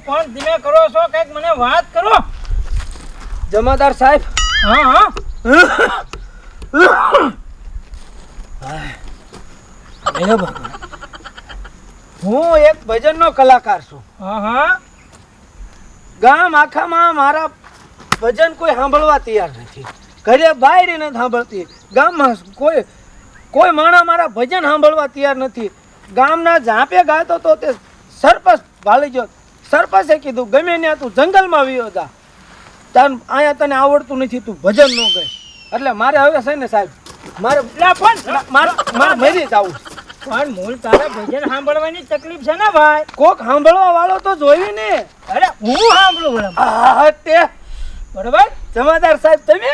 Phone ધીમે કરો છો, કઈક મને વાત કરો. જમાદાર સાહેબ. હા હા. હું એક ભજનનો કલાકાર છું. હા હા. ગામ આખામાં મારા ભજન કોઈ સાંભળવા તૈયાર નથી. ઘરે બાયડી નથી સાંભળતી. ગામમાં કોઈ માણસ મારા ભજન સાંભળવા તૈયાર નથી. ગામના ઝાંપે ગાતો તો તે સરપંચ ભાળી ગયો. સરપંચે કીધું ગમે ત્યાં તું જંગલમાં વિયો જા, અહીંયા તને આવડતું નથી, તું ભજન ન ગાય. એટલે મારે હવે છે ને સાહેબ, મારે મરી જવું. પણ મૂળ તારા ભજન સાંભળવાની તકલીફ છે ને ભાઈ. કોક સાંભળવા વાળો તો જોઈ ને. અરે હું સાંભળું તે બરોબર. જમાદાર સાહેબ તમે